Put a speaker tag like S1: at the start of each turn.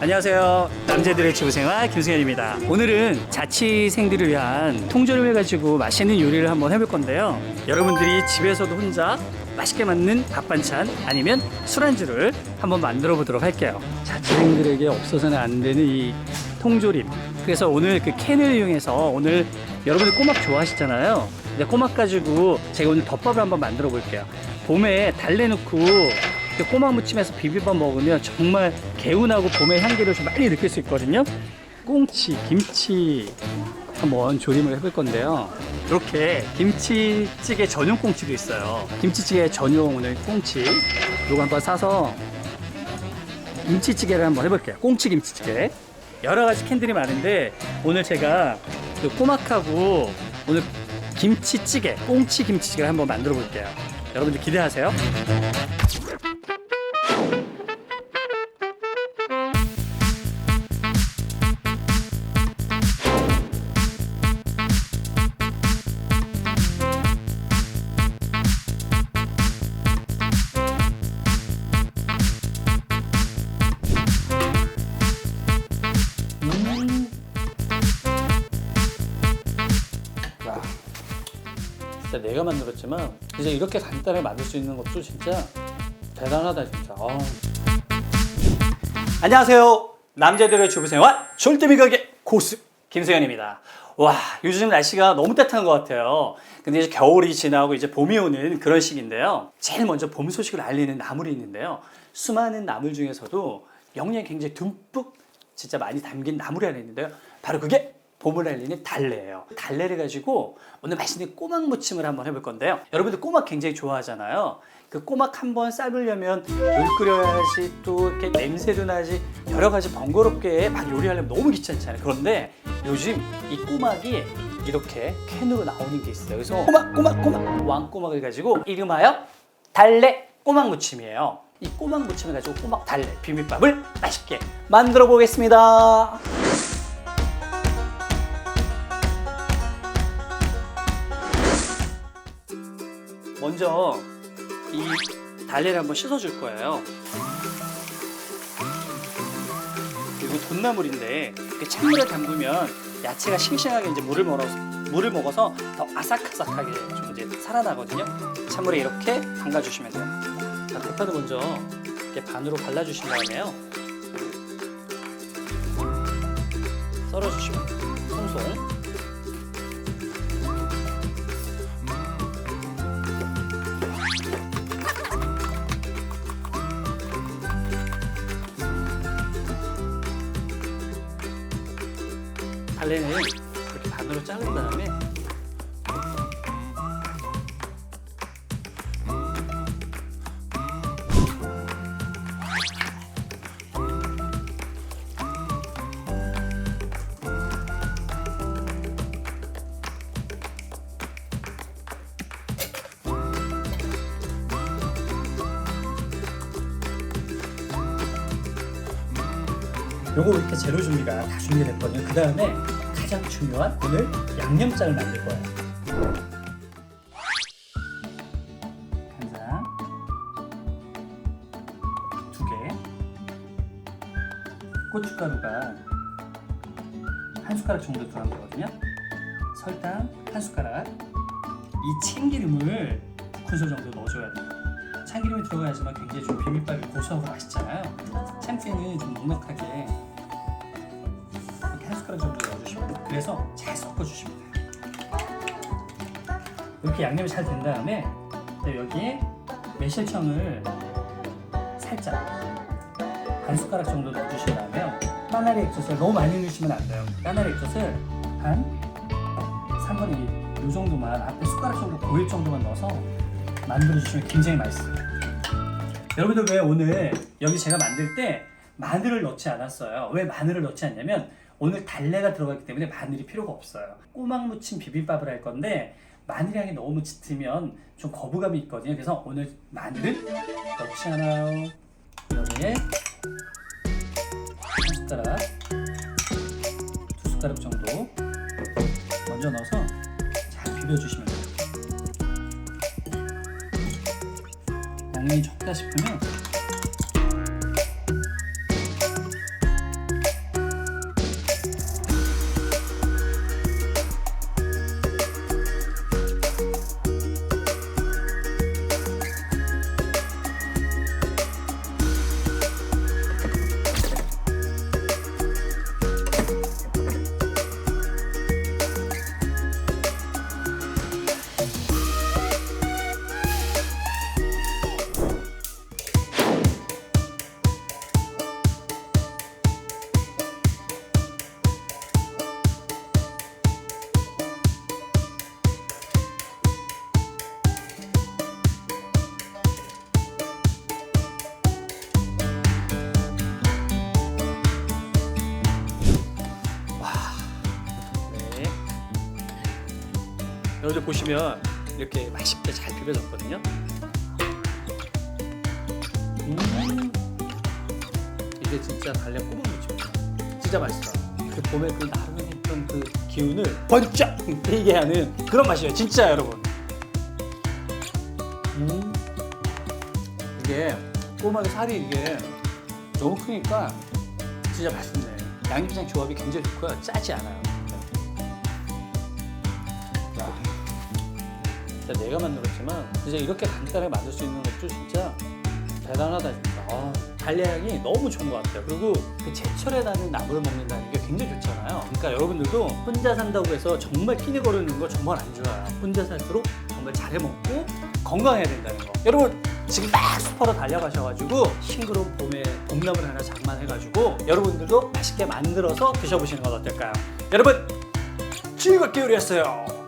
S1: 안녕하세요. 남자들의 지구생활 김승현입니다. 오늘은 자취생들을 위한 통조림을 가지고 맛있는 요리를 한번 해볼 건데요. 여러분들이 집에서도 혼자 맛있게 만든 밥 반찬 아니면 술안주를 한번 만들어 보도록 할게요. 자취생들에게 없어서는 안 되는 이 통조림. 그래서 오늘 그 캔을 이용해서 오늘 여러분들 꼬막 좋아하시잖아요. 근데 꼬막 가지고 제가 오늘 덮밥을 한번 만들어 볼게요. 봄에 달래 넣고 꼬막 무침해서 비빔밥 먹으면 정말 개운하고 봄의 향기를 좀 많이 느낄 수 있거든요. 꽁치, 김치 한번 조림을 해볼 건데요. 이렇게 김치찌개 전용 꽁치도 있어요. 김치찌개 전용 오늘 꽁치 이거 한번 사서 김치찌개를 한번 해볼게요. 꽁치 김치찌개. 여러 가지 캔들이 많은데 오늘 제가 그 꼬막하고 오늘 김치찌개, 꽁치 김치찌개를 한번 만들어 볼게요. 여러분들 기대하세요. 진짜 내가 만들었지만 이제 이렇게 간단하게 만들 수 있는 것도 진짜 대단하다 진짜. 안녕하세요. 남자들의 주부생활 절대미 가게 고수 김승현입니다. 와, 요즘 날씨가 너무 따뜻한 것 같아요. 근데 이제 겨울이 지나고 이제 봄이 오는 그런 시기인데요. 제일 먼저 봄 소식을 알리는 나물이 있는데요. 수많은 나물 중에서도 영양이 굉장히 듬뿍 진짜 많이 담긴 나물이 하나 있는데요. 바로 그게 봄을 알리는 달래예요. 달래를 가지고 오늘 맛있는 꼬막 무침을 한번 해볼 건데요. 여러분들 꼬막 굉장히 좋아하잖아요. 그 꼬막 한번 삶으려면 물 끓여야지 또 이렇게 냄새도 나지 여러 가지 번거롭게 막 요리하려면 너무 귀찮잖아요. 그런데 요즘 이 꼬막이 이렇게 캔으로 나오는 게 있어요. 그래서 꼬막 왕꼬막을 가지고 이름하여 달래 꼬막 무침이에요. 이 꼬막 무침을 가지고 꼬막 달래 비빔밥을 맛있게 만들어 보겠습니다. 먼저 이 달래를 한번 씻어줄 거예요. 그리고 돈나물인데 찬물에 담그면 야채가 싱싱하게 이제 물을 먹어서 더 아삭아삭하게 좀 이제 살아나거든요. 찬물에 이렇게 담가주시면 돼요. 자, 대파도 먼저 이렇게 반으로 갈라주신 다음에요. 썰어주시면 돼요. 송송. 달래는 이렇게 반으로 자른 다음에 요거 이렇게 재료 준비가 다 준비됐거든요. 그 다음에 가장 중요한 오늘 양념장을 만들 거예요. 간장 2개, 고춧가루가 1숟가락 정도 들어간 거거든요. 설탕 1숟가락. 이 참기름을 2큰술 정도 넣어줘야 돼요. 참기름이 들어가야지만 굉장히 좀 비빔밥이 고소하고 맛있잖아요. 참깨는 좀 넉넉하게 이렇게 1숟가락 정도 넣어주시면 돼요. 그래서 잘 섞어주시면 돼요. 이렇게 양념이 잘 된 다음에 여기에 매실청을 살짝 1숟가락 정도 넣어주신 다음에 까나리 액젓을 너무 많이 넣으시면 안 돼요. 까나리 액젓을 한 3분의 1 이 정도만 앞에 숟가락 정도 보일 정도만 넣어서 만들어주시면 굉장히 맛있어요. 여러분들 왜 오늘 여기 제가 만들 때 마늘을 넣지 않았어요? 왜 마늘을 넣지 않냐면 오늘 달래가 들어가기 때문에 마늘이 필요가 없어요. 꼬막 무침 비빔밥을 할 건데 마늘 향이 너무 짙으면 좀 거부감이 있거든요. 그래서 오늘 마늘은 넣지 않아요. 여기에 한 숟가락, 2숟가락 정도 먼저 넣어서 잘 비벼주시면 돼요. 양념이 적다 싶으면 여러분들 보시면 이렇게 맛있게 잘 비벼졌거든요. 이게 진짜 달래 꼬막무침이야. 진짜 맛있어. 그 봄에 그 나름의 했던 그 기운을 번쩍 띄게 하는 그런 맛이에요. 진짜 여러분. 이게 꼬막의 살이 이게 너무 크니까 진짜 맛있네. 양념장 조합이 굉장히 좋고요. 짜지 않아요. 진짜 내가 만들었지만 진짜 이렇게 간단하게 만들 수 있는 것도 진짜 대단하다 진짜. 달래향이 너무 좋은 것 같아요. 그리고 그 제철에 나는 나물을 먹는다는 게 굉장히 좋잖아요. 그러니까 여러분들도 혼자 산다고 해서 정말 끼니 거르는 거 정말 안 좋아요. 혼자 살수록 정말 잘해 먹고 건강해야 된다는 거. 여러분 지금 막 슈퍼로 달려가셔가지고 싱그러운 봄에 봄나물 하나 장만해가지고 여러분들도 맛있게 만들어서 드셔보시는 건 어떨까요? 여러분 즐겁게 요리했어요.